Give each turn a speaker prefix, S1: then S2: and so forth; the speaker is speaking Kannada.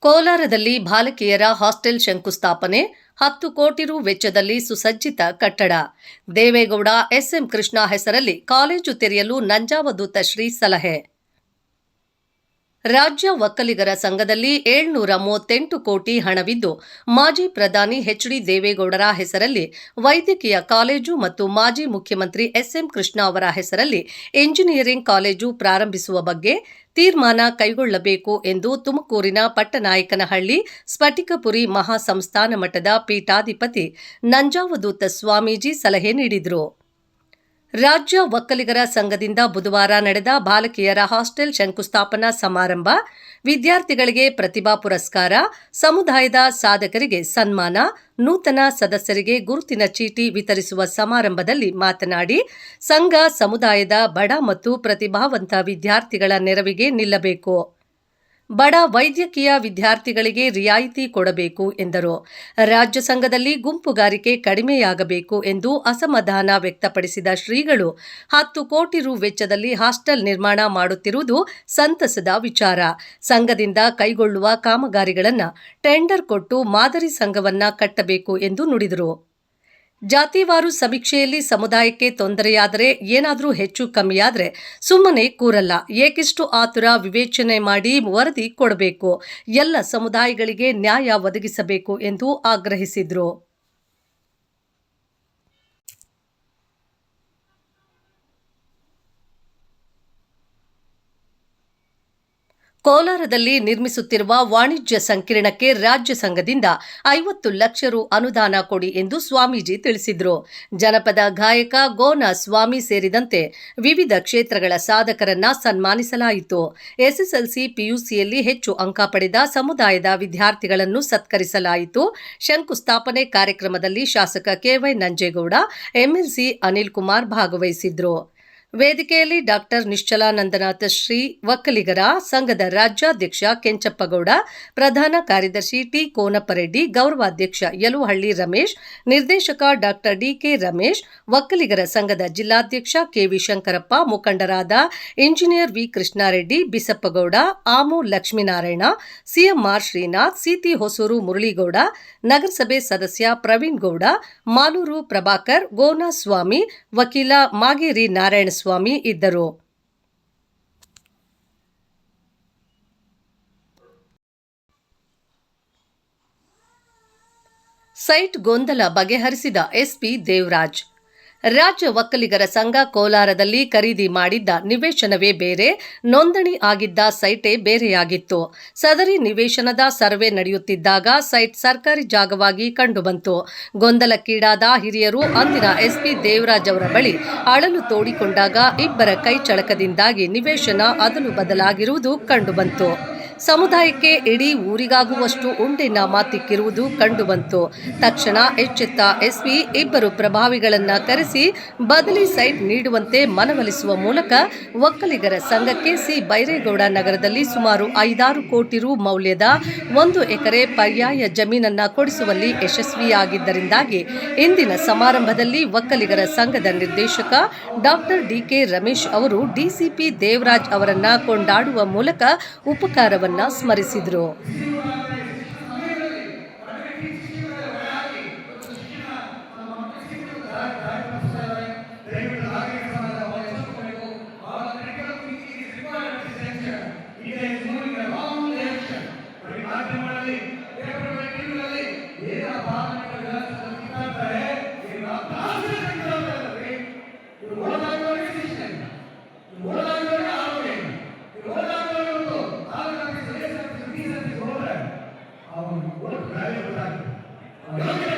S1: ಕೋಲಾರದಲ್ಲಿ ಬಾಲಕಿಯರ ಹಾಸ್ಟೆಲ್ ಶಂಕುಸ್ಥಾಪನೆ, 10 ಕೋಟಿ ರು ವೆಚ್ಚದಲ್ಲಿ ಸುಸಜ್ಜಿತ ಕಟ್ಟಡ. ದೇವೇಗೌಡ, ಎಸ್ಎಂ ಕೃಷ್ಣ ಹೆಸರಲ್ಲಿ ಕಾಲೇಜು ತೆರೆಯಲು ನಂಜಾವಧೂತ ಶ್ರೀ ಸಲಹೆ. ರಾಜ್ಯ ಒಕ್ಕಲಿಗರ ಸಂಘದಲ್ಲಿ 738 ಕೋಟಿ ಹಣವಿದ್ದು, ಮಾಜಿ ಪ್ರಧಾನಿ ಎಚ್.ಡಿ. ದೇವೇಗೌಡರ ಹೆಸರಲ್ಲಿ ವೈದ್ಯಕೀಯ ಕಾಲೇಜು ಮತ್ತು ಮಾಜಿ ಮುಖ್ಯಮಂತ್ರಿ ಎಸ್ಎಂ ಕೃಷ್ಣ ಅವರ ಹೆಸರಲ್ಲಿ ಎಂಜಿನಿಯರಿಂಗ್ ಕಾಲೇಜು ಪ್ರಾರಂಭಿಸುವ ಬಗ್ಗೆ ತೀರ್ಮಾನ ಕೈಗೊಳ್ಳಬೇಕು ಎಂದು ತುಮಕೂರಿನ ಪಟ್ಟನಾಯಕನಹಳ್ಳಿ ಸ್ಫಟಿಕಪುರಿ ಮಹಾಸಂಸ್ಥಾನ ಮಠದ ಪೀಠಾಧಿಪತಿ ನಂಜಾವಧೂತ ಸ್ವಾಮೀಜಿ ಸಲಹೆ ನೀಡಿದರು. ರಾಜ್ಯ ಒಕ್ಕಲಿಗರ ಸಂಘದಿಂದ ಬುಧವಾರ ನಡೆದ ಬಾಲಕಿಯರ ಹಾಸ್ಟೆಲ್ ಶಂಕುಸ್ಥಾಪನಾ ಸಮಾರಂಭ, ವಿದ್ಯಾರ್ಥಿಗಳಿಗೆ ಪ್ರತಿಭಾ ಪುರಸ್ಕಾರ, ಸಮುದಾಯದ ಸಾಧಕರಿಗೆ ಸನ್ಮಾನ, ನೂತನ ಸದಸ್ಯರಿಗೆ ಗುರುತಿನ ಚೀಟಿ ವಿತರಿಸುವ ಸಮಾರಂಭದಲ್ಲಿ ಮಾತನಾಡಿ, ಸಂಘ ಸಮುದಾಯದ ಬಡ ಮತ್ತು ಪ್ರತಿಭಾವಂತ ವಿದ್ಯಾರ್ಥಿಗಳ ನೆರವಿಗೆ ನಿಲ್ಲಬೇಕು. ಬಡ ವೈದ್ಯಕೀಯ ವಿದ್ಯಾರ್ಥಿಗಳಿಗೆ ರಿಯಾಯಿತಿ ಕೊಡಬೇಕು ಎಂದರು. ರಾಜ್ಯ ಸಂಘದಲ್ಲಿ ಗುಂಪುಗಾರಿಕೆ ಕಡಿಮೆಯಾಗಬೇಕು ಎಂದು ಅಸಮಾಧಾನ ವ್ಯಕ್ತಪಡಿಸಿದ ಶ್ರೀಗಳು, 10 ಕೋಟಿ ರು ವೆಚ್ಚದಲ್ಲಿ ಹಾಸ್ಟೆಲ್ ನಿರ್ಮಾಣ ಮಾಡುತ್ತಿರುವುದು ಸಂತಸದ ವಿಚಾರ. ಸಂಘದಿಂದ ಕೈಗೊಳ್ಳುವ ಕಾಮಗಾರಿಗಳನ್ನು ಟೆಂಡರ್ ಕೊಟ್ಟು ಮಾದರಿ ಸಂಘವನ್ನ ಕಟ್ಟಬೇಕು ಎಂದು ನುಡಿದರು. ಜಾತಿವಾರು ಸಮೀಕ್ಷೆಯಲ್ಲಿ ಸಮುದಾಯಕ್ಕೆ ತೊಂದರೆಯಾದರೆ, ಏನಾದರೂ ಹೆಚ್ಚು ಕಮ್ಮಿಯಾದರೆ ಸುಮ್ಮನೆ ಕೂರಲ್ಲ. ಏಕಿಷ್ಟು ಆತುರ ವಿವೇಚನೆ ಮಾಡಿ ವರದಿ ಕೊಡಬೇಕು. ಎಲ್ಲ ಸಮುದಾಯಗಳಿಗೆ ನ್ಯಾಯ ಒದಗಿಸಬೇಕು ಎಂದು ಆಗ್ರಹಿಸಿದರು. ಕೋಲಾರದಲ್ಲಿ ನಿರ್ಮಿಸುತ್ತಿರುವ ವಾಣಿಜ್ಯ ಸಂಕೀರ್ಣಕ್ಕೆ ರಾಜ್ಯ ಸಂಘದಿಂದ 50 ಲಕ್ಷ ರು ಅನುದಾನ ಕೊಡಿ ಎಂದು ಸ್ವಾಮೀಜಿ ತಿಳಿಸಿದರು. ಜನಪದ ಗಾಯಕ ಗೋನ ಸ್ವಾಮಿ ಸೇರಿದಂತೆ ವಿವಿಧ ಕ್ಷೇತ್ರಗಳ ಸಾಧಕರನ್ನ ಸನ್ಮಾನಿಸಲಾಯಿತು. ಎಸ್ಎಸ್ಎಲ್ಸಿ, ಪಿಯುಸಿಯಲ್ಲಿ ಹೆಚ್ಚು ಅಂಕ ಪಡೆದ ಸಮುದಾಯದ ವಿದ್ಯಾರ್ಥಿಗಳನ್ನು ಸತ್ಕರಿಸಲಾಯಿತು. ಶಂಕುಸ್ಥಾಪನೆ ಕಾರ್ಯಕ್ರಮದಲ್ಲಿ ಶಾಸಕ ಕೆವೈ ನಂಜೇಗೌಡ, ಎಂಎಲ್ಸಿ ಅನಿಲ್ ಕುಮಾರ್ ಭಾಗವಹಿಸಿದ್ರು. ವೇದಿಕೆಯಲ್ಲಿ ಡಾಕ್ಟರ್ ನಿಶ್ಚಲಾನಂದನಾಥ ಶ್ರೀ, ಒಕ್ಕಲಿಗರ ಸಂಘದ ರಾಜ್ಯಾಧ್ಯಕ್ಷ ಕೆಂಚಪ್ಪಗೌಡ, ಪ್ರಧಾನ ಕಾರ್ಯದರ್ಶಿ ಟಿ. ಕೋನಪ್ಪರೆಡ್ಡಿ, ಗೌರವಾಧ್ಯಕ್ಷ ಯಲುಹಳ್ಳಿ ರಮೇಶ್, ನಿರ್ದೇಶಕ ಡಾಕ್ಟರ್ ಡಿಕೆ ರಮೇಶ್, ಒಕ್ಕಲಿಗರ ಸಂಘದ ಜಿಲ್ಲಾಧ್ಯಕ್ಷ ಕೆವಿ ಶಂಕರಪ್ಪ, ಮುಖಂಡರಾದ engineer V Krishnareddy, Bisappagowda, Amu Lakshminarayana, CMR Srinath, CT Hosur Muraligowda, ನಗರಸಭೆ ಸದಸ್ಯ ಪ್ರವೀಣ್ ಗೌಡ, ಮಾಲೂರು ಪ್ರಭಾಕರ್, ಗೋನ ಸ್ವಾಮಿ, ವಕೀಲ ಮಾಗೇರಿ ನಾರಾಯಣ ಸ್ವಾಮಿ ಇದ್ದರು. ಸೈಟ್ ಗೊಂದಲ ಬಗೆಹರಿಸಿದ ಎಸ್ಪಿ ದೇವರಾಜ್. ರಾಜ್ಯ ಒಕ್ಕಲಿಗರ ಸಂಘ ಕೋಲಾರದಲ್ಲಿ ಖರೀದಿ ಮಾಡಿದ್ದ ನಿವೇಶನವೇ ಬೇರೆ, ನೋಂದಣಿ ಆಗಿದ್ದ ಸೈಟೇ ಬೇರೆಯಾಗಿತ್ತು. ಸದರಿ ನಿವೇಶನದ ಸರ್ವೆ ನಡೆಯುತ್ತಿದ್ದಾಗ ಸೈಟ್ ಸರ್ಕಾರಿ ಜಾಗವಾಗಿ ಕಂಡುಬಂತು. ಗೊಂದಲಕ್ಕೀಡಾದ ಹಿರಿಯರು ಅಂದಿನ ಎಸ್ಪಿ ದೇವರಾಜ್ ಅವರ ಬಳಿ ಅಳಲು ತೋಡಿಕೊಂಡಾಗ ಇಬ್ಬರ ಕೈ ಚಳಕದಿಂದಾಗಿ ನಿವೇಶನ ಅದಲು ಬದಲಾಗಿರುವುದು ಕಂಡುಬಂತು. ಸಮುದಾಯಕ್ಕೆ ಇಡೀ ಊರಿಗಾಗುವಷ್ಟು ಉಂಡೆನಾಮ ತಿಕ್ಕಿರುವುದು ಕಂಡುಬಂತು. ತಕ್ಷಣ ಎಚ್ಚೆತ್ತ ಎಸ್ಪಿ ಇಬ್ಬರು ಪ್ರಭಾವಿಗಳನ್ನ ಕರೆಸಿ ಬದಲಿ ಸೈಟ್ ನೀಡುವಂತೆ ಮನವೊಲಿಸುವ ಮೂಲಕ ಒಕ್ಕಲಿಗರ ಸಂಘಕ್ಕೆ ಸಿ. ಬೈರೇಗೌಡ ನಗರದಲ್ಲಿ ಸುಮಾರು 5-6 ಕೋಟಿ ರು ಮೌಲ್ಯದ 1 ಎಕರೆ ಪರ್ಯಾಯ ಜಮೀನನ್ನ ಕೊಡಿಸುವಲ್ಲಿ ಯಶಸ್ವಿಯಾಗಿದ್ದರಿಂದಾಗಿ ಇಂದಿನ ಸಮಾರಂಭದಲ್ಲಿ ಒಕ್ಕಲಿಗರ ಸಂಘದ ನಿರ್ದೇಶಕ ಡಾಕ್ಟರ್ ಡಿಕೆ ರಮೇಶ್ ಅವರು ಡಿಸಿಪಿ ದೇವರಾಜ್ ಅವರನ್ನ ಕೊಂಡಾಡುವ ಮೂಲಕ ಉಪಕಾರವನ್ನು ಸ್ಮರಿಸಿದರು.
S2: Gracias.